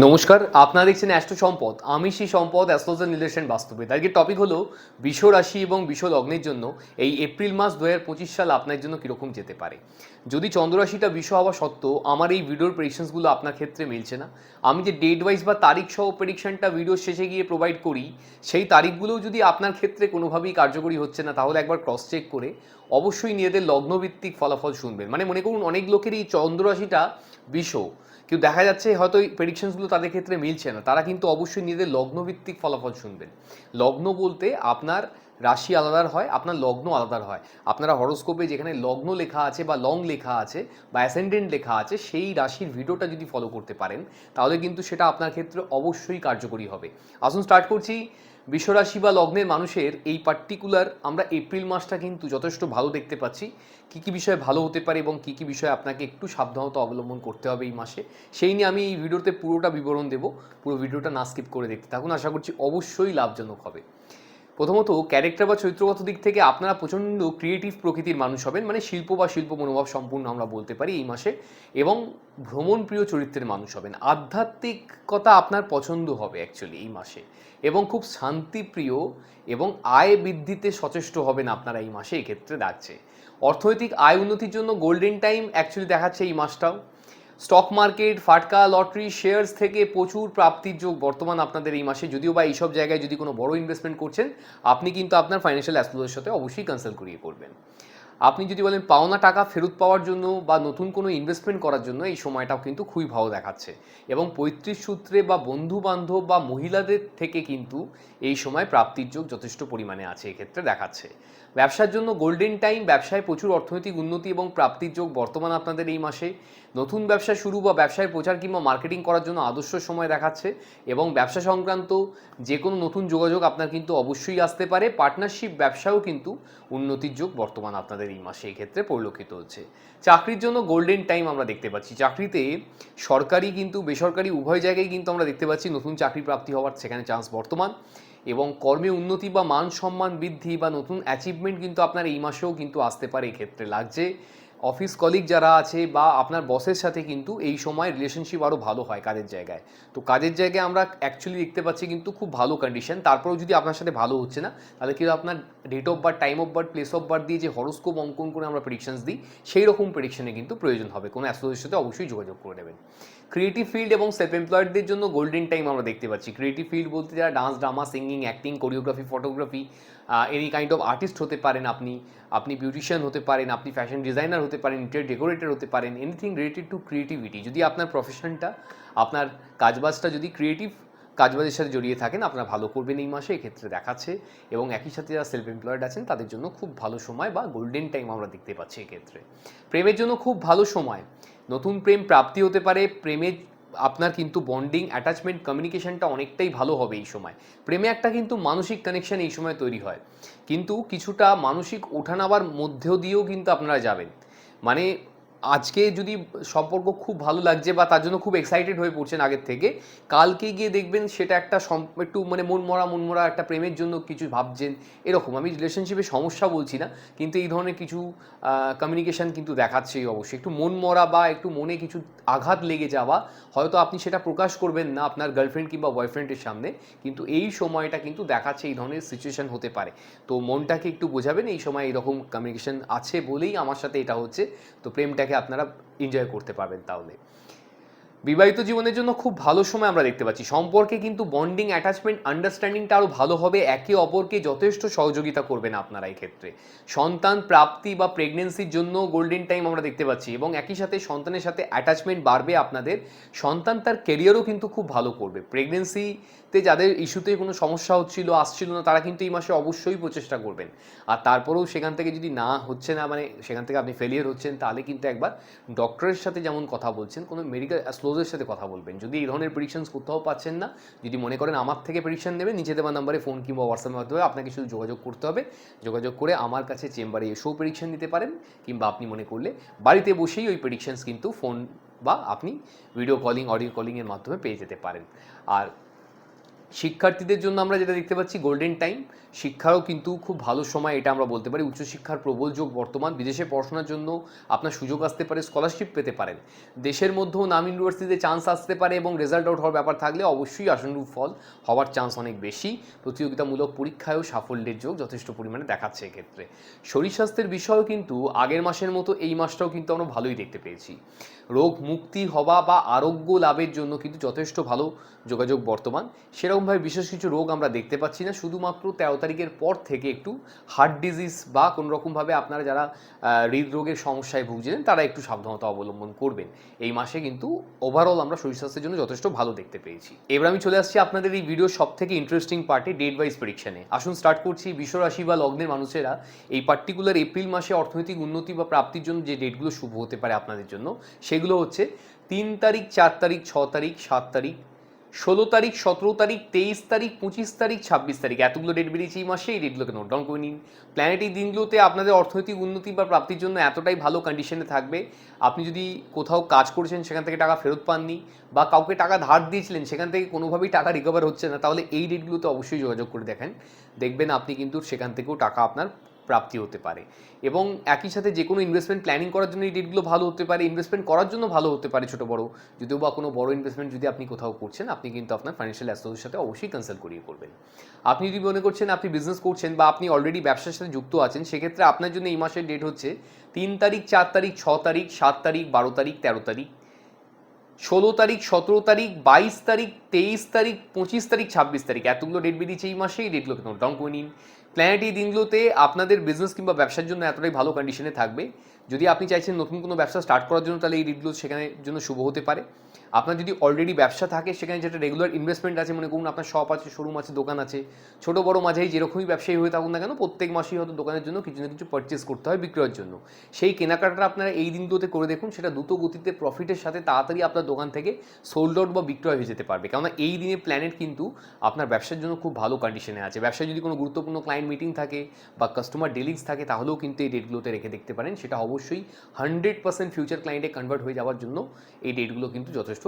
নমস্কার, আপনারা দেখছেন অ্যাস্ট্রো সম্পদ। আমি সেই সম্পদ অ্যাস্ট্রোলজার নীলেশন বাস্তবিক। আজকের টপিক হলো বৃষ রাশি এবং বৃষ লগ্নের জন্য এই এপ্রিল মাস ২০২৫ সাল আপনার জন্য কীরকম যেতে পারে। যদি চন্দ্ররাশিটা বৃষ হওয়া সত্ত্বেও আমার এই ভিডিওর প্রেডিকশনসগুলো আপনার ক্ষেত্রে মিলছে না, আমি যে ডেট ওয়াইজ বা তারিখ সহ প্রেডিকশনটা ভিডিওর শেষে গিয়ে প্রোভাইড করি, সেই তারিখগুলোও যদি আপনার ক্ষেত্রে কোনোভাবেই কার্যকরী হচ্ছে না, তাহলে একবার ক্রস চেক করে অবশ্যই নিজেদের লগ্নভিত্তিক ফলাফল শুনবেন। মানে মনে করুন অনেক লোকেরই চন্দ্ররাশিটা বৃষ, কিন্তু দেখা যাচ্ছে হয়তো এই প্রেডিকশনসগুলো তাদের ক্ষেত্রে মিলছে না, তারা কিন্তু অবশ্যই নিজেদের লগ্নভিত্তিক ফলাফল শুনবেন। লগ্ন বলতে আপনার রাশি আলাদা হয়, আপনার লগ্ন আলাদা হয়। আপনারা হরোস্কোপে যেখানে লগ্ন লেখা আছে বা লং লেখা আছে বা অ্যাসেন্ডেন্ট লেখা আছে, সেই রাশির ভিডিওটা যদি ফলো করতে পারেন, তাহলে কিন্তু সেটা আপনার ক্ষেত্রে অবশ্যই কার্যকরী হবে। আসুন স্টার্ট করছি। বিশ্বরাশি বা লগ্নের মানুষের এই পার্টিকুলার আমরা এপ্রিল মাসটা কিন্তু যথেষ্ট ভালো দেখতে পাচ্ছি। কী কী বিষয়ে ভালো হতে পারে এবং কী কী বিষয়ে আপনাকে একটু সাবধানতা অবলম্বন করতে হবে এই মাসে, সেই নিয়ে আমি এই ভিডিওতে পুরোটা বিবরণ দেবো। পুরো ভিডিওটা না স্কিপ করে দেখতে থাকুন, আশা করছি অবশ্যই লাভজনক হবে। প্রথমত ক্যারেক্টার বা চরিত্রগত দিক থেকে আপনারা প্রচণ্ড ক্রিয়েটিভ প্রকৃতির মানুষ হবেন, মানে শিল্প বা শিল্প মনোভাব সম্পূর্ণ আমরা বলতে পারি এই মাসে। এবং ভ্রমণ প্রিয় চরিত্রের মানুষ হবেন, আধ্যাত্মিকতা আপনার পছন্দ হবে অ্যাকচুয়ালি এই মাসে। এবং খুব শান্তিপ্রিয় এবং আয় বৃদ্ধিতে সচেষ্ট হবেন আপনারা এই মাসে, এক্ষেত্রে ডাকছে। অর্থনৈতিক আয় উন্নতির জন্য গোল্ডেন টাইম অ্যাকচুয়ালি দেখাচ্ছে এই মাসটাও। স্টক মার্কেট, ফাটকা, লটারি, শেয়ার্স থেকে প্রচুর প্রাপ্তির যোগ বর্তমান আপনাদের এই মাসে। যদিও বা এইসব জায়গায় যদি কোনো বড় ইনভেস্টমেন্ট করছেন, আপনি কিন্তু আপনার ফাইন্যান্সিয়াল অ্যাস্ট্রোলজারের সাথে অবশ্যই কনসাল্ট করিয়ে করবেন। আপনি যদি বলেন পাওনা টাকা ফেরত পাওয়ার জন্য বা নতুন কোনো ইনভেস্টমেন্ট করার জন্য, এই সময়টাও কিন্তু খুবই ভালো দেখাচ্ছে। এবং পৈতৃক সূত্রে বা বন্ধু বান্ধব বা মহিলাদের থেকে কিন্তু এই সময় প্রাপ্তির যোগ যথেষ্ট পরিমাণে আছে, এক্ষেত্রে দেখাচ্ছে। ব্যবসার জন্য গোল্ডেন টাইম, ব্যবসায় প্রচুর অর্থনৈতিক উন্নতি এবং প্রাপ্তির যোগ বর্তমান আপনাদের এই মাসে। নতুন ব্যবসা শুরু বা ব্যবসায় প্রচার কিংবা মার্কেটিং করার জন্য আদর্শ সময় দেখাচ্ছে। এবং ব্যবসা সংক্রান্ত যে কোনো নতুন যোগাযোগ আপনার কিন্তু অবশ্যই আসতে পারে। পার্টনারশিপ ব্যবসাও কিন্তু উন্নতির যোগ বর্তমান আপনাদের এই মাসে এই ক্ষেত্রে পরিলক্ষিত হচ্ছে। চাকরির জন্য গোল্ডেন টাইম আমরা দেখতে পাচ্ছি। চাকরিতে সরকারি কিন্তু বেসরকারি উভয় জায়গায় কিন্তু আমরা দেখতে পাচ্ছি নতুন চাকরি প্রাপ্তি হওয়ার সেখানে চান্স বর্তমান। এবং কর্মে উন্নতি বা মান সম্মান বৃদ্ধি বা নতুন অ্যাচিভমেন্ট কিন্তু আপনার এই মাসেও কিন্তু আসতে পারে, এক্ষেত্রে লাগছে। অফিস কলিগ যারা আছে বা আপনার বসের সাথে কিন্তু এই সময় রিলেশনশিপ আরও ভালো হয় কাজের জায়গায়। তো কাজের জায়গায় আমরা অ্যাকচুয়ালি দেখতে পাচ্ছি কিন্তু খুব ভালো কন্ডিশন। তারপরেও যদি আপনার সাথে ভালো হচ্ছে না, তাহলে কিন্তু আপনার date of birth, time of birth, place of birth দিয়ে যে হরোস্কোপ অঙ্কন করে আমরা প্রেডিকশনস দিই, সেই রকম প্রেডিকশনে কিন্তু প্রয়োজন হবে। কোনো অ্যাস্ট্রোলজারের সাথে অবশ্যই যোগাযোগ করে নেবেন। ক্রিয়েটিভ ফিল্ড এবং সেলফ এমপ্লয়েডদের জন্য গোল্ডেন টাইম আমরা দেখতে পাচ্ছি। ক্রিয়েটিভ ফিল্ড বলতে যারা dance, drama, singing, acting, choreography, photography, any kind of artist হতে পারেন আপনি বিউটিশিয়ান হতে পারেন, আপনি ফ্যাশন ডিজাইনার হতে পারেন, ইন্টেরিয়র ডেকোরেটর হতে পারেন, এনিথিং রিলেটেড টু ক্রিয়েটিভিটি। যদি আপনার প্রফেশনটা, আপনার কাজবাজটা যদি ক্রিয়েটিভ কাজবাজের সাথে জড়িয়ে থাকেন, আপনারা ভালো করবেন এই মাসে, এক্ষেত্রে দেখাচ্ছে। এবং একই সাথে যারা সেলফ এমপ্লয়েড আছেন তাদের জন্য খুব ভালো সময় বা গোল্ডেন টাইম আমরা দেখতে পাচ্ছি এক্ষেত্রে। প্রেমের জন্য খুব ভালো সময়, নতুন প্রেম প্রাপ্তি হতে পারে। প্রেমের আপনার কিন্তু বন্ডিং, অ্যাটাচমেন্ট, কমিউনিকেশনটা অনেকটাই ভালো হবে এই সময়। প্রেমে একটা কিন্তু মানসিক কানেকশন এই সময় তৈরি হয়, কিন্তু কিছুটা মানসিক ওঠানাবার মধ্যেও দিয়েও কিন্তু আপনারা যাবেন। মানে আজকে যদি সম্পর্ক খুব ভালো লাগছে বা তার জন্য খুব এক্সাইটেড হয়ে পড়ছেন আগের থেকে, কালকে গিয়ে দেখবেন সেটা একটা একটু মানে মনমরা একটা প্রেমের জন্য কিছু ভাবছেন এরকম। আমি রিলেশনশিপে সমস্যা বলছি না, কিন্তু এই ধরনের কিছু কমিউনিকেশান কিন্তু দেখাচ্ছেই অবশ্যই। একটু মনমরা বা একটু মনে কিছু আঘাত লেগে যাওয়া, হয়তো আপনি সেটা প্রকাশ করবেন না আপনার গার্লফ্রেন্ড কিংবা বয়ফ্রেন্ডের সামনে, কিন্তু এই সময়টা কিন্তু দেখাচ্ছে এই ধরনের সিচুয়েশান হতে পারে। তো মনটাকে একটু বোঝাবেন এই সময় এরকম কমিউনিকেশান আছে বলেই আমার সাথে এটা হচ্ছে। তো প্রেমটাকে আপনারা এনজয় করতে পারবেন তাহলে। বিবাহিত জীবনের জন্য খুব ভালো সময় আমরা দেখতে পাচ্ছি। সম্পর্কে কিন্তু বন্ডিং, অ্যাটাচমেন্ট, আন্ডারস্ট্যান্ডিংটা আরও ভালো হবে। একে অপরকে যথেষ্ট সহযোগিতা করবেন আপনারা এই ক্ষেত্রে। সন্তান প্রাপ্তি বা প্রেগনেন্সির জন্য গোল্ডেন টাইম আমরা দেখতে পাচ্ছি। এবং একই সাথে সন্তানের সাথে অ্যাটাচমেন্ট বাড়বে আপনাদের। সন্তান তার কেরিয়ারও কিন্তু খুব ভালো করবে। প্রেগনেন্সিতে যাদের ইস্যুতে কোনো সমস্যা আসছিল না, তারা কিন্তু এই মাসে অবশ্যই প্রচেষ্টা করবেন। আর তারপরেও সেখান থেকে যদি না হচ্ছে না, মানে সেখান থেকে আপনি ফেলিয়ার হচ্ছেন, তাহলে কিন্তু একবার ডক্টরের সাথে যেমন কথা বলছেন, কোনো মেডিকেল অ্যাস্ট্রোলজারের সাথে কথা বলবেন। যদি এই ধরনের প্রেডিকশনস কোথাও পাচ্ছেন না, যদি মনে করেন আমার থেকে প্রেডিকশন নেবেন, নিচে দেওয়া নাম্বারে ফোন কিংবা হোয়াটসঅ্যাপের মাধ্যমে আপনাকে শুধু যোগাযোগ করতে হবে। যোগাযোগ করে আমার কাছে চেম্বারে এসেও প্রেডিকশন নিতে পারেন, কিংবা আপনি মনে করলে বাড়িতে বসেই ওই প্রেডিকশনস কিন্তু ফোন বা আপনি ভিডিও কলিং, অডিও কলিংয়ের মাধ্যমে পেয়ে যেতে পারেন। আর শিক্ষার্থীদের জন্য আমরা যেটা দেখতে পাচ্ছি গোল্ডেন টাইম, শিক্ষারও কিন্তু খুব ভালো সময় এটা আমরা বলতে পারি। উচ্চশিক্ষার প্রবল যোগ বর্তমান, বিদেশে পড়াশোনার জন্য আপনার সুযোগ আসতে পারে, স্কলারশিপ পেতে পারেন, দেশের মধ্যেও নাম ইউনিভার্সিটিতে চান্স আসতে পারে এবং রেজাল্ট আউট হওয়ার ব্যাপার থাকলে অবশ্যই আশানুরূপ ফল হওয়ার চান্স অনেক বেশি। প্রতিযোগিতামূলক পরীক্ষায়ও সাফল্যের যোগ যথেষ্ট পরিমাণে দেখাচ্ছে এক্ষেত্রে। শরীর স্বাস্থ্যের বিষয়েও কিন্তু আগের মাসের মতো এই মাসটাও কিন্তু আমরা ভালোই দেখতে পেয়েছি। রোগ মুক্তি হওয়া বা আরোগ্য লাভের জন্য কিন্তু যথেষ্ট ভালো যোগাযোগ বর্তমান। সেরকমভাবে বিশেষ কিছু রোগ আমরা দেখতে পাচ্ছি না, শুধুমাত্র 13 তারিখের পর থেকে একটু হার্ট ডিজিজ বা কোনোরকমভাবে আপনারা যারা হৃদরোগের সমস্যায় ভুগছিলেন তারা একটু সাবধানতা অবলম্বন করবেন। এই মাসে কিন্তু ওভারঅল আমরা শরীর স্বাস্থ্যের জন্য যথেষ্ট ভালো দেখতে পেয়েছি। এবার আমি চলে আসছি আপনাদের এই ভিডিওর সব থেকে ইন্টারেস্টিং পার্টে, ডেট ওয়াইজ প্রেডিকশনে। আসুন স্টার্ট করছি। বৃষ রাশি বা লগ্নের মানুষেরা এই পার্টিকুলার এপ্রিল মাসে অর্থনৈতিক উন্নতি বা প্রাপ্তির জন্য যে ডেটগুলো শুভ হতে পারে আপনাদের জন্য, সেগুলো হচ্ছে 3 তারিখ, 4 তারিখ, 6 তারিখ, 7 তারিখ, 16 তারিখ, 17 তারিখ, 23 তারিখ, 25 তারিখ, 26 তারিখ। এতগুলো ডেট বেরিয়েছে এই মাসে, এই ডেটগুলোকে নোট ডাউন করে নিন। প্ল্যানেট এই দিনগুলোতে আপনাদের অর্থনৈতিক উন্নতি বা প্রাপ্তির জন্য এতটাই ভালো কন্ডিশনে থাকবে, আপনি যদি কোথাও কাজ করেছেন সেখান থেকে টাকা ফেরত পাননি বা কাউকে টাকা ধার দিয়েছিলেন সেখান থেকে কোনোভাবেই টাকা রিকভার হচ্ছে না, তাহলে এই ডেটগুলোতে অবশ্যই যোগাযোগ করে দেখেন, দেখবেন আপনি কিন্তু সেখান থেকেও টাকা আপনার প্রাপ্তি হতে পারে। এবং একই সাথে যে কোনো ইনভেস্টমেন্ট প্ল্যানিং করার জন্য এই ডেটগুলো ভালো হতে পারে, ইনভেস্টমেন্ট করার জন্য ভালো হতে পারে ছোটো বড়ো, যদিও বা কোনো বড় ইনভেস্টমেন্ট যদি আপনি কোথাও করছেন আপনি কিন্তু আপনার ফাইন্যান্সিয়াল অ্যাস্ট্রোলজির সাথে অবশ্যই কনসাল্ট করিয়ে করবেন। আপনি যদি মনে করছেন আপনি বিজনেস করছেন বা আপনি অলরেডি ব্যবসার সাথে যুক্ত আছেন, সেক্ষেত্রে আপনার জন্য এই মাসের ডেট হচ্ছে 3 তারিখ, 4 তারিখ, 6 তারিখ, 7 তারিখ, 12 তারিখ, 13 তারিখ, 16 তারিখ, 17 তারিখ, 22 তারিখ, 23 তারিখ, 25 তারিখ, 26 তারিখ। এতগুলো ডেট বেরিয়েছে এই মাসে, এই ডেটগুলোকে নোট ডাউন করে নিন। প্ল্যানেট এই দিনগুলোতে আপনাদের বিজনেস কিংবা ব্যবসার জন্য এতটাই ভালো কন্ডিশনে থাকবে। যদি আপনি চাইছেন নতুন কোনো ব্যবসা স্টার্ট করার জন্য, তাহলে এই ডেটগুলো সেখানে জন্য শুভ হতে পারে। আপনার যদি অলরেডি ব্যবসা থাকে, সেখানে যেটা রেগুলার ইনভেস্টমেন্ট আছে, মনে করুন আপনার শপ আছে, শোরুম আছে, দোকান আছে, ছোটো বড়ো মাঝারি যেরকমই ব্যবসায়ী হয়ে থাকুন না কেন, প্রত্যেক মাসেই হয়তো দোকানের জন্য কিছু না কিছু পারচেস করতে হয় বিক্রয়ের জন্য। সেই কেনাকাটাটা আপনারা এই দিনগুলোতে করে দেখুন, সেটা দ্রুত গতিতে প্রফিটের সাথে তাড়াতাড়ি আপনার দোকান থেকে সোল্ড আউট বা বিক্রয় হয়ে যেতে পারবে। কেননা এই দিনে প্ল্যানেট কিন্তু আপনার ব্যবসার জন্য খুব ভালো কন্ডিশনে আছে। ব্যবসায় যদি কোনো গুরুত্বপূর্ণ ক্লায়েন্ট মিটিং থাকে বা কাস্টমার ডিলিংস থাকে, তাহলেও কিন্তু এই ডেটগুলোতে রেখে দেখতে পারেন। সেটা অবশ্যই 100% ফিউচার ক্লায়েন্টে কনভার্ট হয়ে যাওয়ার জন্য এই ডেটগুলো কিন্তু যথেষ্ট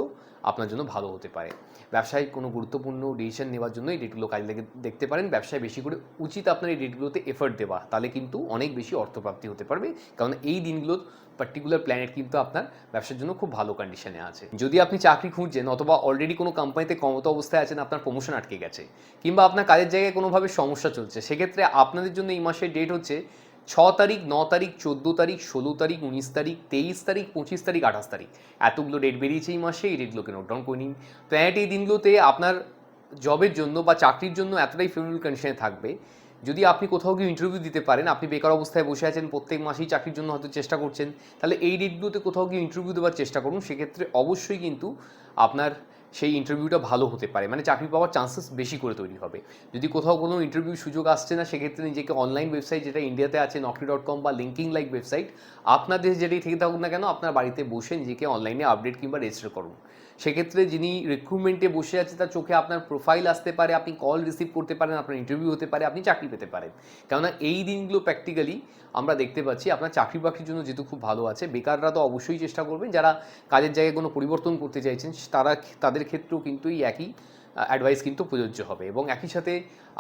আপনার জন্য ভালো হতে পারে। ব্যবসায় কোনো গুরুত্বপূর্ণ ডিসিশন নেওয়ার জন্য এই ডেটগুলো কাজে লেগে দেখতে পারেন। ব্যবসায় বেশি করে উচিত আপনার এই ডেটগুলোতে এফর্ট দেওয়া, তাহলে কিন্তু অনেক বেশি অর্থপ্রাপ্তি হতে পারবে। কারণ এই দিনগুলোর পার্টিকুলার প্ল্যানেট কিন্তু আপনার ব্যবসার জন্য খুব ভালো কন্ডিশনে আছে। যদি আপনি চাকরি খুঁজছেন অথবা অলরেডি কোনো কোম্পানিতে কর্মরত অবস্থায় আছেন, আপনার প্রমোশন আটকে গেছে কিংবা আপনার কাজের জায়গায় কোনোভাবে সমস্যা চলছে, সেক্ষেত্রে আপনাদের জন্য এই মাসের ডেট হচ্ছে 6 তারিখ, 9 তারিখ, 14 তারিখ, 16 তারিখ, 19 তারিখ, 23 তারিখ, 25 তারিখ, 28 তারিখ। এতগুলো ডেট বেরিয়েছে এই মাসে, এই ডেটগুলোকে নোট ডাউন করে নিন। প্ল্যানেট এই দিনগুলোতে আপনার জবের জন্য বা চাকরির জন্য এতটাই ফেভারেবল কন্ডিশনে থাকবে, যদি আপনি কোথাও গিয়ে ইন্টারভিউ দিতে পারেন, আপনি বেকার অবস্থায় বসে আছেন, প্রত্যেক মাসেই চাকরির জন্য হয়তো চেষ্টা করছেন, তাহলে এই ডেটগুলোতে কোথাও গিয়ে ইন্টারভিউ দেওয়ার চেষ্টা করুন। সেক্ষেত্রে অবশ্যই কিন্তু আপনার সেই ইন্টারভিউটা ভালো হতে পারে, মানে চাকরি পাওয়ার চান্সেস বেশি করে তৈরি হবে। যদি কোথাও কোনো ইন্টারভিউ সুযোগ আসছে না, সেক্ষেত্রে নিজেকে অনলাইন ওয়েবসাইট যেটা ইন্ডিয়াতে আছে naukri.com বা লিঙ্কিং লাইক ওয়েবসাইট, আপনার দেশে যেটাই থেকে থাকুক না কেন, আপনার বাড়িতে বসে নিজেকে অনলাইনে আপডেট কিংবা রেজিস্টার করুন। সেক্ষেত্রে যিনি রিক্রুটমেন্টে বসে আছে তার চোখে আপনার প্রোফাইল আসতে পারে, আপনি কল রিসিভ করতে পারেন, আপনার ইন্টারভিউ হতে পারে, আপনি চাকরি পেতে পারেন। কেননা এই দিনগুলো প্র্যাকটিক্যালি আমরা দেখতে পাচ্ছি আপনার চাকরি বাকরির জন্য যেহেতু খুব ভালো আছে। বেকাররা তো অবশ্যই চেষ্টা করবেন, যারা কাজের জায়গায় কোনো পরিবর্তন করতে চাইছেন তাদের ক্ষেত্রেও কিন্তু এই একই অ্যাডভাইস কিন্তু প্রযোজ্য হবে। এবং একই সাথে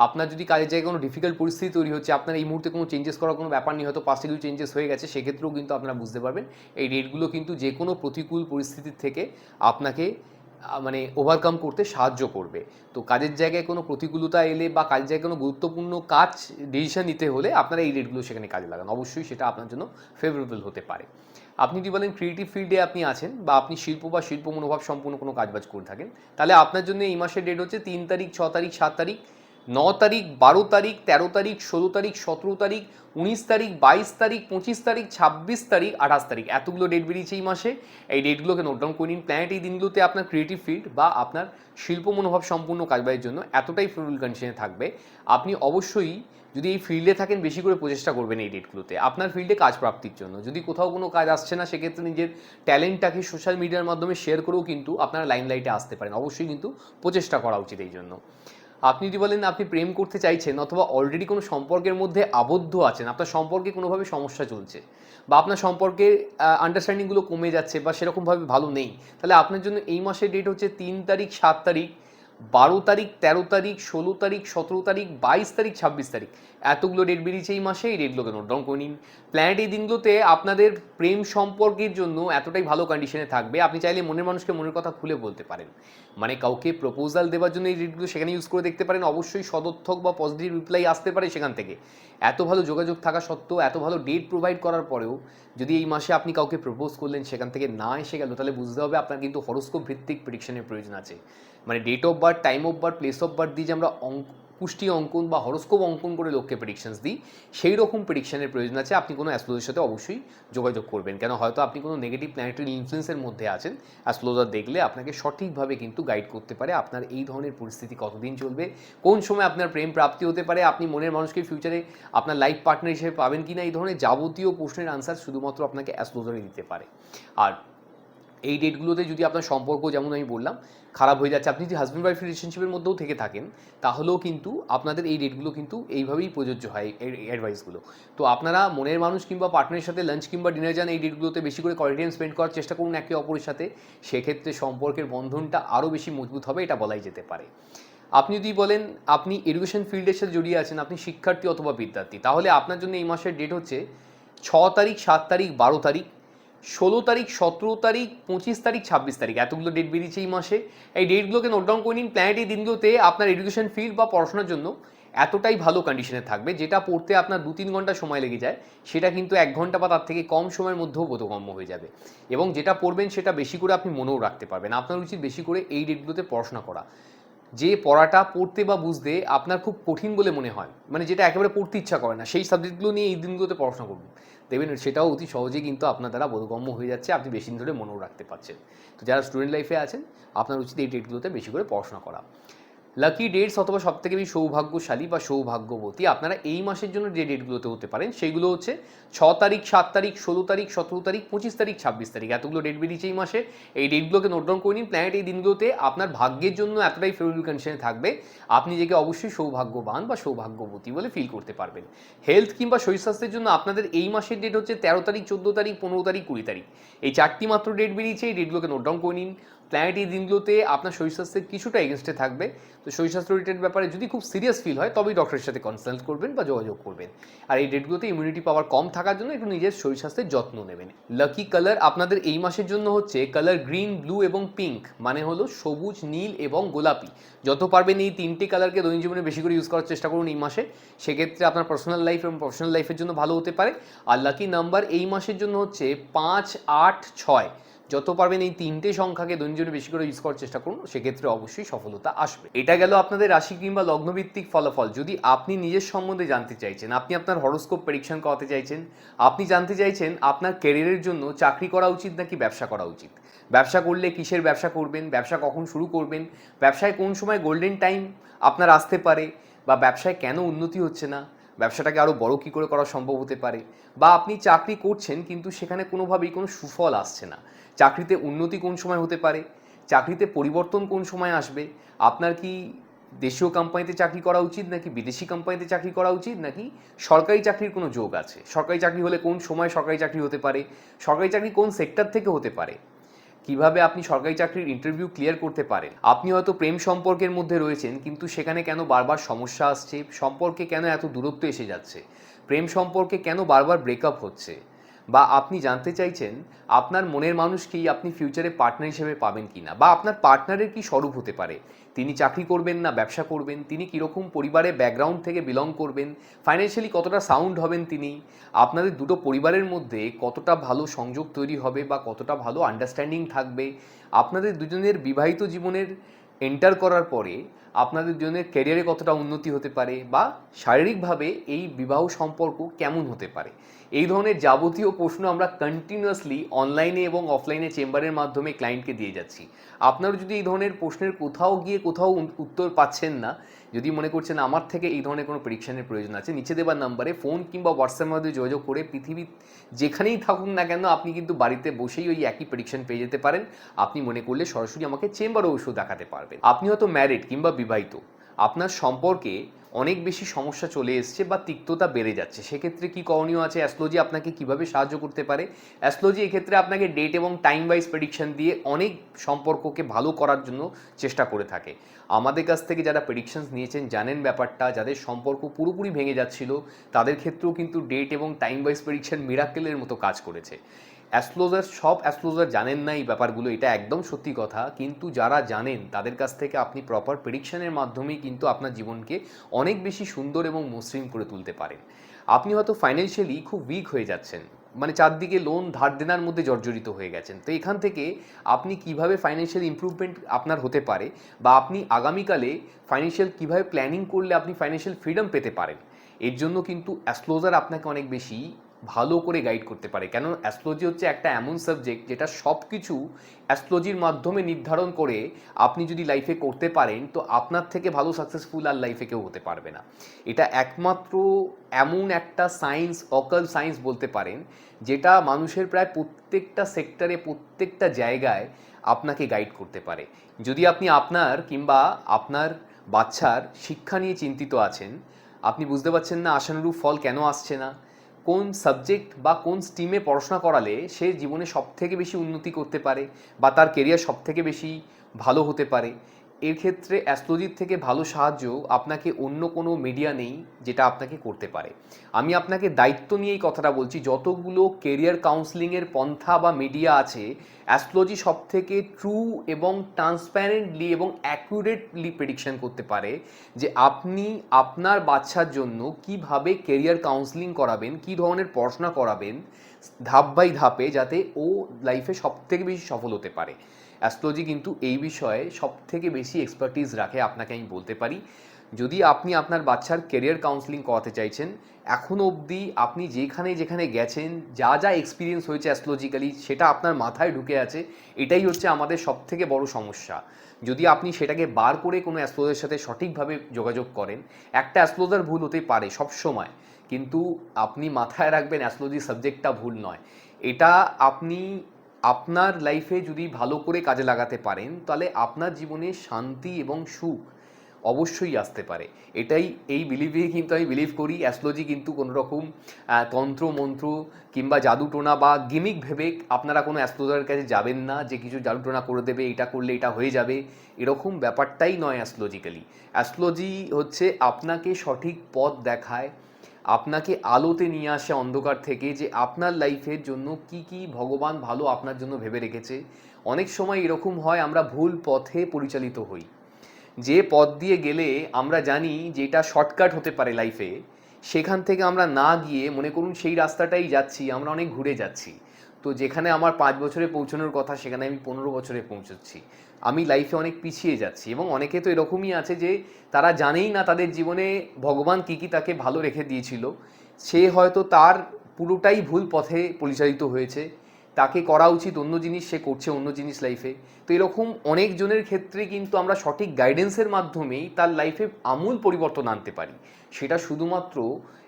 আপনার যদি কাজের জায়গায় কোনো ডিফিকাল্ট পরিস্থিতি তৈরি হচ্ছে, আপনার এই মুহূর্তে কোনো চেঞ্জেস করার কোনো ব্যাপার নেই, হয়তো পাস্টে কিছু চেঞ্জেস হয়ে গেছে, সেক্ষেত্রেও কিন্তু আপনারা বুঝতে পারবেন এই ডেটগুলো কিন্তু যে কোনো প্রতিকূল পরিস্থিতির থেকে আপনাকে মানে ওভারকাম করতে সাহায্য করবে। তো কাজের জায়গায় কোনো প্রতিকূলতা এলে বা কাজের জায়গায় কোনো গুরুত্বপূর্ণ কাজ ডিসিশন নিতে হলে আপনারা এই ডেটগুলো সেখানে কাজে লাগান, অবশ্যই সেটা আপনার জন্য ফেভারেবল হতে পারে। আপনি যদি বলেন ক্রিয়েটিভ ফিল্ডে আপনি আছেন বা আপনি শিল্প বা শিল্প মনোভাব সম্পূর্ণ কোনো কাজবাজ করে থাকেন, তাহলে আপনার জন্য এই মাসের ডেট হচ্ছে 3 তারিখ, 6 তারিখ, 7 তারিখ, 9 তারিখ, 12 তারিখ, 13 তারিখ, 16 তারিখ, 17 তারিখ, 19 তারিখ, 22 তারিখ, 25 তারিখ, 26 তারিখ, 28 তারিখ। এতগুলো ডেট বেরিয়েছে এই মাসে, এই ডেটগুলোকে নোট ডাউন করে নিন। প্ল্যানেট এই দিনগুলোতে আপনার ক্রিয়েটিভ ফিল্ড বা আপনার শিল্প মনোভাব সম্পূর্ণ কাজবাজের জন্য এতটাই ফেভারেবল কন্ডিশনে থাকবে, আপনি অবশ্যই যদি এই ফিল্ডে থাকেন বেশি করে প্রচেষ্টা করবেন এই ডেটগুলোতে আপনার ফিল্ডে কাজ প্রাপ্তির জন্য। যদি কোথাও কোনো কাজ আসছে না, সেক্ষেত্রে নিজের ট্যালেন্টটাকে সোশ্যাল মিডিয়ার মাধ্যমে শেয়ার করেও কিন্তু আপনারা লাইমলাইটে আসতে পারেন, অবশ্যই কিন্তু প্রচেষ্টা করা উচিত এই জন্য। আপনি যদি বলেন আপনি প্রেম করতে চাইছেন অথবা অলরেডি কোনো সম্পর্কের মধ্যে আবদ্ধ আছেন, আপনার সম্পর্কে কোনোভাবে সমস্যা চলছে বা আপনার সম্পর্কে আন্ডারস্ট্যান্ডিংগুলো কমে যাচ্ছে বা সেরকমভাবে ভালো নেই, তাহলে আপনার জন্য এই মাসের ডেট হচ্ছে 3 তারিখ, 7 তারিখ, 12 তারিখ, 13 তারিখ, 16 তারিখ, 17 তারিখ, 22 তারিখ, 26 তারিখ এতগুলো ডেট বেরিয়েছে এই মাসে। এই ডেটগুলোকে নোট ডাউন করে নিন। প্ল্যানেট এই দিনগুলোতে আপনাদের প্রেম সম্পর্কের জন্য এতটাই ভালো কন্ডিশনে থাকবে, আপনি চাইলে মনের মানুষকে মনের কথা খুলে বলতে পারেন। মানে কাউকে প্রপোজাল দেওয়ার জন্য এই ডেটগুলো সেখানে ইউজ করে দেখতে পারেন। অবশ্যই সদর্থক বা পজিটিভ রিপ্লাই আসতে পারে সেখান থেকে। এত ভালো যোগাযোগ থাকা সত্ত্বেও, এত ভালো ডেট প্রোভাইড করার পরেও যদি এই মাসে আপনি কাউকে প্রপোজ করলেন সেখান থেকে না এসে গেল, তাহলে বুঝতে হবে আপনার কিন্তু হরোস্কোপ ভিত্তিক প্রেডিকশনের প্রয়োজন আছে। মানে date of birth, time of birth, place of birth দিয়ে যে আমরা পুষ্টি অঙ্কন বা হরোস্কোপ অঙ্কন করে লোককে প্রেডিকশনস দিই, সেই রকম প্রেডিকশনের প্রয়োজন আছে। আপনি কোনো অ্যাস্ট্রোলজার সাথে অবশ্যই যোগাযোগ করবেন, কেন হয়তো আপনি কোনো নেগেটিভ প্ল্যানেটারি ইনফ্লুয়েন্সের মধ্যে আছেন। অ্যাস্ট্রোলজার দেখলে আপনাকে সঠিকভাবে কিন্তু গাইড করতে পারে আপনার এই ধরনের পরিস্থিতি কতদিন চলবে, কোন সময় আপনার প্রেম প্রাপ্তি হতে পারে, আপনি মনের মানুষকে ফিউচারে আপনার লাইফ পার্টনার হিসেবে পাবেন কি না, এই ধরনের যাবতীয় প্রশ্নের আনসার শুধুমাত্র আপনাকে অ্যাস্ট্রোলজারই দিতে পারে। আর এই ডেটগুলোতে যদি আপনার সম্পর্ক, যেমন আমি বললাম, খারাপ হয়ে যাচ্ছে, আপনি যদি হাজব্যান্ড ওয়াইফ রিলেশনশিপের মধ্যেও থেকে থাকেন, তাহলেও কিন্তু আপনাদের এই ডেটগুলো কিন্তু এইভাবেই প্রযোজ্য হয়, এই অ্যাডভাইসগুলো। তো আপনারা মনের মানুষ কিংবা পার্টনারের সাথে লাঞ্চ কিংবা ডিনার যান, এই ডেটগুলোতে বেশি করে কোয়ালিটি টাইম স্পেন্ড করার চেষ্টা করুন একে অপরের সাথে। সেক্ষেত্রে সম্পর্কের বন্ধনটা আরও বেশি মজবুত হবে, এটা বলাই যেতে পারে। আপনি যদি বলেন আপনি এডুকেশন ফিল্ডের সাথে জড়িয়ে আছেন, আপনি শিক্ষার্থী অথবা বিদ্যার্থী, তাহলে আপনার জন্য এই মাসের ডেট হচ্ছে 6 তারিখ, 7 তারিখ, 12 তারিখ, 16 তারিখ, 17 তারিখ, 25 তারিখ, 26 তারিখ এতগুলো ডেট বেরিয়েছে এই মাসে। এই ডেটগুলোকে নোট ডাউন করে নিন। প্ল্যানেট এই দিনগুলোতে আপনার এডুকেশন ফিল্ড বা পড়াশোনার জন্য এতটাই ভালো কন্ডিশনে থাকবে, যেটা পড়তে আপনার 2-3 ঘন্টা সময় লেগে যায়, সেটা কিন্তু 1 ঘন্টা বা তার থেকে কম সময়ের মধ্যেও বোধগম্য হয়ে যাবে। এবং যেটা পড়বেন সেটা বেশি করে আপনি মনেও রাখতে পারবেন। আপনার উচিত বেশি করে এই ডেটগুলোতে পড়াশোনা করা। যে পড়াটা পড়তে বা বুঝতে আপনার খুব কঠিন বলে মনে হয়, মানে যেটা একেবারে পড়তে ইচ্ছা করে না, সেই সাবজেক্টগুলো নিয়ে এই দিনগুলোতে পড়াশোনা করুন। দেখবেন সেটাও অতি সহজেই কিন্তু আপনার দ্বারা বোধগম্য হয়ে যাচ্ছে, আপনি বেশি দিন ধরে মনেও রাখতে পারছেন। তো যারা স্টুডেন্ট লাইফে আছেন, আপনার উচিত এই ডেটগুলোতে বেশি করে পড়াশোনা করা। লাকি ডেটস অথবা সবথেকে বেশি সৌভাগ্যশালী বা সৌভাগ্যবতী আপনারা এই মাসের জন্য যে ডেটগুলোতে হতে পারেন, সেইগুলো হচ্ছে 6 তারিখ, 7 তারিখ, 16 তারিখ, 17 তারিখ, 25 তারিখ, 26 তারিখ এতগুলো ডেট বেরিয়েছে এই মাসে। এই ডেটগুলোকে নোট ডাউন করে নিন। প্ল্যানেট এই দিনগুলোতে আপনার ভাগ্যের জন্য এতটাই ফেভারেবল কন্ডিশনে থাকবে, আপনি নিজেকে অবশ্যই সৌভাগ্যবান বা সৌভাগ্যবতী বলে ফিল করতে পারবেন। হেলথ কিংবা শরীর স্বাস্থ্যের জন্য আপনাদের এই মাসের ডেট হচ্ছে 13 তারিখ, 14 তারিখ, 15 তারিখ, 20 তারিখ। এই 4টি মাত্র ডেট বেরিয়েছে, এই ডেটগুলোকে নোট ডাউন করে নিন। প্ল্যানেট এই দিনগুলোতে আপনার শরীর স্বাস্থ্যের কিছুটা এগেনস্টে থাকবে। তো শরীর স্বাস্থ্য রিলেটেড ব্যাপারে যদি খুব সিরিয়াস ফিল হয়, তবেই ডক্টরের সাথে কনসাল্ট করবেন বা যোগাযোগ করবেন। আর এই ডেটগুলোতে ইমিউনিটি পাওয়ার কম থাকার জন্য একটু নিজের শরীর স্বাস্থ্যের যত্ন নেবেন। লাকি কালার আপনাদের এই মাসের জন্য হচ্ছে কালার গ্রিন, ব্লু এবং পিঙ্ক, মানে হলো সবুজ, নীল এবং গোলাপি। যত পারবেন এই 3টে কালারকে দৈনন্দিন জীবনে বেশি করে ইউজ করার চেষ্টা করুন এই মাসে। সেক্ষেত্রে আপনার পার্সোনাল লাইফ এবং প্রফেশনাল লাইফের জন্য ভালো হতে পারে। আর লাকি নাম্বার এই মাসের জন্য হচ্ছে 5, 8, 6। যত পারবেন এই 3টে সংখ্যাকে দৈনন্দিন বেশি করে ইউজ করার চেষ্টা করুন, সেক্ষেত্রে অবশ্যই সফলতা আসবে। এটা গেল আপনাদের রাশি কিংবা লগ্নভিত্তিক ফলাফল। যদি আপনি নিজের সম্বন্ধে জানতে চাইছেন, আপনি আপনার হরোস্কোপ প্রেডিকশন করাতে চাইছেন, আপনি জানতে চাইছেন আপনার ক্যারিয়ারের জন্য চাকরি করা উচিত নাকি ব্যবসা করা উচিত, ব্যবসা করলে কিসের ব্যবসা করবেন, ব্যবসা কখন শুরু করবেন, ব্যবসায় কোন সময় গোল্ডেন টাইম আপনার আসতে পারে, বা ব্যবসায় কেন উন্নতি হচ্ছে না, ব্যবসাটাকে আরও বড় কী করে করা সম্ভব হতে পারে, বা আপনি চাকরি করছেন কিন্তু সেখানে কোনোভাবেই কোনো সুফল আসছে না, চাকরিতে উন্নতি কোন সময় হতে পারে, চাকরিতে পরিবর্তন কোন সময় আসবে, আপনার কি দেশীয় কোম্পানিতে চাকরি করা উচিত নাকি বিদেশি কোম্পানিতে চাকরি করা উচিত, নাকি সরকারি চাকরির কোনো যোগ আছে, সরকারি চাকরি হলে কোন সময় সরকারি চাকরি হতে পারে, সরকারি চাকরি কোন সেক্টর থেকে হতে পারে, কিভাবে আপনি সরকারি চাকরির ইন্টারভিউ ক্লিয়ার করতে পারেন। আপনি হয়তো প্রেম সম্পর্কের মধ্যে রয়েছেন, কিন্তু সেখানে কেন বারবার সমস্যা আসছে, সম্পর্কে কেন এত দূরত্ব এসে যাচ্ছে, প্রেম সম্পর্কে কেন বারবার ব্রেকআপ হচ্ছে, বা আপনি জানতে চাইছেন আপনার মনের মানুষকেই আপনি ফিউচারে পার্টনার হিসেবে পাবেন কি না, বা আপনার পার্টনারের কি স্বরূপ হতে পারে, তিনি চাকরি করবেন না ব্যবসা করবেন, তিনি কীরকম পরিবারের ব্যাকগ্রাউন্ড থেকে বিলং করবেন, ফাইন্যান্সিয়ালি কতটা সাউন্ড হবেন তিনি, আপনাদের দুটো পরিবারের মধ্যে কতটা ভালো সংযোগ তৈরি হবে বা কতটা ভালো আন্ডারস্ট্যান্ডিং থাকবে, আপনাদের দুজনের বিবাহিত জীবনের এন্টার করার পরে আপনাদের দুজনের ক্যারিয়ারে কতটা উন্নতি হতে পারে, বা শারীরিকভাবে এই বিবাহ সম্পর্ক কেমন হতে পারে। এই ধরনের যাবতীয় প্রশ্ন আমরা কন্টিনিউয়াসলি অনলাইনে এবং অফলাইনে চেম্বারের মাধ্যমে ক্লায়েন্টকে দিয়ে যাচ্ছি। আপনারা যদি এই ধরনের প্রশ্নের কোথাও গিয়ে কোথাও উত্তর পাচ্ছেন না, যদি মনে করছেন আমার থেকে এই ধরনের কোনো প্রেডিকশনের প্রয়োজন আছে, নিচে দেওয়ার নাম্বারে ফোন কিংবা হোয়াটসঅ্যাপের মাধ্যমে যোগাযোগ করে পৃথিবীর যেখানেই থাকুন না কেন আপনি কিন্তু বাড়িতে বসেই ওই একই প্রেডিকশন পেয়ে যেতে পারেন। আপনি মনে করলে সরাসরি আমাকে চেম্বারে ওষুধ দেখাতে পারবেন। আপনি হয়তো ম্যারিড কিংবা বিবাহিত, আপনার সম্পর্কে অনেক বেশি সমস্যা চলে এসছে বা তিক্ততা বেড়ে যাচ্ছে, সেক্ষেত্রে কি করণীয় আছে, অ্যাস্ট্রোলজি আপনাকে কিভাবে সাহায্য করতে পারে? অ্যাস্ট্রোলজি এক্ষেত্রে আপনাকে ডেট এবং টাইম ওয়াইজ প্রেডিকশন দিয়ে অনেক সম্পর্ককে ভালো করার জন্য চেষ্টা করে থাকে। আমাদের কাছ থেকে যারা প্রেডিকশনস নিয়েছেন জানেন ব্যাপারটা, যাদের সম্পর্ক পুরোপুরি ভেঙে যাচ্ছিল তাদের ক্ষেত্রেও কিন্তু ডেট এবং টাইম ওয়াইজ প্রেডিকশন মিরাকেলের মতো কাজ করেছে। সব অ্যাস্ট্রোলজার জানেন না এই ব্যাপারগুলো, এটা একদম সত্যি কথা, কিন্তু যারা জানেন তাদের কাছ থেকে আপনি প্রপার প্রেডিকশনের মাধ্যমেই কিন্তু আপনার জীবনকে অনেক বেশি সুন্দর এবং মসৃণ করে তুলতে পারেন। আপনি হয়তো ফাইন্যান্সিয়ালি খুব উইক হয়ে যাচ্ছেন, মানে চারদিকে লোন ধার দেনার মধ্যে জর্জরিত হয়ে গেছেন, তো এখান থেকে আপনি কিভাবে ফাইন্যান্সিয়াল ইমপ্রুভমেন্ট আপনার হতে পারে বা আপনি আগামীকালে ফাইন্যান্সিয়াল কিভাবে প্ল্যানিং করলে আপনি ফাইন্যান্সিয়াল ফ্রিডম পেতে পারেন, এর জন্য কিন্তু অ্যাস্ট্রোলজার আপনাকে অনেক বেশি ভালো করে গাইড করতে পারে। কেন, অ্যাস্ট্রোলজি হচ্ছে একটা এমন সাবজেক্ট যেটা সব কিছু অ্যাস্ট্রোলজির মাধ্যমে নির্ধারণ করে আপনি যদি লাইফে করতে পারেন তো আপনার থেকে ভালো সাকসেসফুল আর লাইফে কেউ হতে পারবে না। এটা একমাত্র এমন একটা সায়েন্স, অকাল সায়েন্স বলতে পারেন, যেটা মানুষের প্রায় প্রত্যেকটা সেক্টরে প্রত্যেকটা জায়গায় আপনাকে গাইড করতে পারে। যদি আপনি আপনার কিংবা আপনার বাচ্চার শিক্ষা নিয়ে চিন্তিত আছেন, আপনি বুঝতে পারছেন না আশানুরূপ ফল কেন আসছে না, কোন সাবজেক্ট বা কোন স্ট্রিমে পড়াশোনা করালে সে জীবনে সবথেকে বেশি উন্নতি করতে পারে বা তার কেরিয়ার সবথেকে বেশি ভালো হতে পারে, এর ক্ষেত্রে অ্যাস্ট্রোলজির থেকে ভালো সাহায্য আপনাকে অন্য কোনো মিডিয়া নেই যেটা আপনাকে করতে পারে। আমি আপনাকে দায়িত্ব নিয়ে এই কথাটা বলছি, যতগুলো কেরিয়ার কাউন্সেলিংয়ের পন্থা বা মিডিয়া আছে, অ্যাস্ট্রোলজি সবথেকে ট্রু এবং ট্রান্সপ্যারেন্টলি এবং অ্যাকুরেটলি প্রেডিকশন করতে পারে যে আপনি আপনার বাচ্চার জন্য কিভাবে কেরিয়ার কাউন্সেলিং করাবেন, কী ধরনের পড়াশোনা করাবেন ধাপ বাই ধাপে, যাতে ও লাইফে সবথেকে বেশি সফল হতে পারে। অ্যাস্ট্রোলজি কিন্তু এই বিষয়ে সবথেকে বেশি এক্সপার্টিস রাখে, আপনাকে আমি বলতে পারি। যদি আপনি আপনার বাচ্চার কেরিয়ার কাউন্সেলিং করাতে চাইছেন, এখনও অবধি আপনি যেখানে যেখানে গেছেন, যা যা এক্সপিরিয়েন্স হয়েছে অ্যাস্ট্রোলজিক্যালি সেটা আপনার মাথায় ঢুকে আছে, এটাই হচ্ছে আমাদের সবথেকে বড় সমস্যা। যদি আপনি সেটাকে বার করে কোনো অ্যাস্ট্রোলজারের সাথে সঠিকভাবে যোগাযোগ করেন, একটা অ্যাস্ট্রোলজার ভুল হতে পারে সব সময়, কিন্তু আপনি মাথায় রাখবেন অ্যাস্ট্রোলজি সাবজেক্টটা ভুল নয়। এটা আপনি আপনার লাইফে যদি ভালো করে কাজে লাগাতে পারেন তাহলে আপনার জীবনে শান্তি এবং সুখ অবশ্যই আসতে পারে। এই বিলিভে কিন্তু আমি বিলিভ করি। অ্যাস্ট্রোলজি কিন্তু কোনো রকম তন্ত্র মন্ত্র কিংবা জাদুটোনা বা গিমিক ভেবে আপনারা কোনো অ্যাস্ট্রোলজারের কাছে যাবেন না যে কিছু জাদুটোনা করে দেবে, এটা করলে এটা হয়ে যাবে, এরকম ব্যাপারটাই নয় অ্যাস্ট্রোলজিক্যালি। অ্যাস্ট্রোলজি হচ্ছে আপনাকে সঠিক পথ দেখায়, আপনাকে আলোতে নিয়ে আসে অন্ধকার থেকে, যে আপনার লাইফের জন্য কি কি ভগবান ভালো আপনার জন্য ভেবে রেখেছে। অনেক সময় এরকম হয় আমরা ভুল পথে পরিচালিত হই, যে পথ দিয়ে গেলে আমরা জানি যে এটা শর্টকাট হতে পারে লাইফে, সেখান থেকে আমরা না গিয়ে মনে করুন সেই রাস্তাটাই যাচ্ছি, আমরা অনেক ঘুরে যাচ্ছি। তো যেখানে আমার 5 বছরে পৌঁছানোর কথা সেখানে আমি 15 বছরে পৌঁছচ্ছি, আমি লাইফে অনেক পিছিয়ে যাচ্ছি। এবং অনেকে তো এরকমই আছে যে তারা জানেই না তাদের জীবনে ভগবান কী কী তাকে ভালো রেখে দিয়েছিল, সে হয়তো তার পুরোটাই ভুল পথে পরিচালিত হয়েছে, তাকে করা উচিত অন্য জিনিস, সে করছে অন্য জিনিস লাইফে। তো এরকম অনেকজনের ক্ষেত্রে কিন্তু আমরা সঠিক গাইডেন্সের মাধ্যমেই তার লাইফে আমূল পরিবর্তন আনতে পারি, সেটা শুধুমাত্র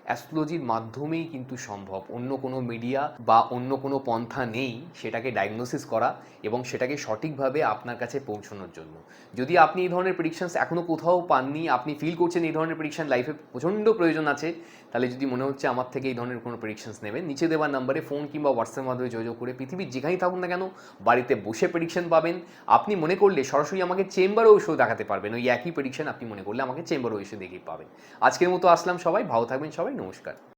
অ্যাস্ট্রোলজির মাধ্যমেই কিন্তু সম্ভব। অন্য কোনো মিডিয়া বা অন্য কোনো পন্থা নেই সেটাকে ডায়াগনোসিস করা এবং সেটাকে সঠিকভাবে আপনার কাছে পৌঁছানোর জন্য। যদি আপনি এই ধরনের প্রেডিকশনস এখনও কোথাও পাননি, আপনি ফিল করছেন এই ধরনের প্রেডিকশন লাইফে প্রচণ্ড প্রয়োজন আছে, তাহলে যদি মনে হচ্ছে আমার থেকে এই ধরনের কোনো প্রেডিকশনস নেবেন, নিচে দেওয়া নাম্বারে ফোন কিংবা হোয়াটসঅ্যাপের মাধ্যমে যোগাযোগ করে পৃথিবীর যেখানেই থাকুন না কেন বাড়িতে বসে প্রেডিকশন পাবেন। আপনি মনে করলে সরাসরি আমাকে চেম্বারেও এসেও দেখাতে পারবেন, ওই একই প্রেডিকশন আপনি মনে করলে আমাকে চেম্বারেও এসে দেখেই পাবেন। আজকের মতো আসলাম, সবাই ভালো থাকবেন, সবাই নমস্কার।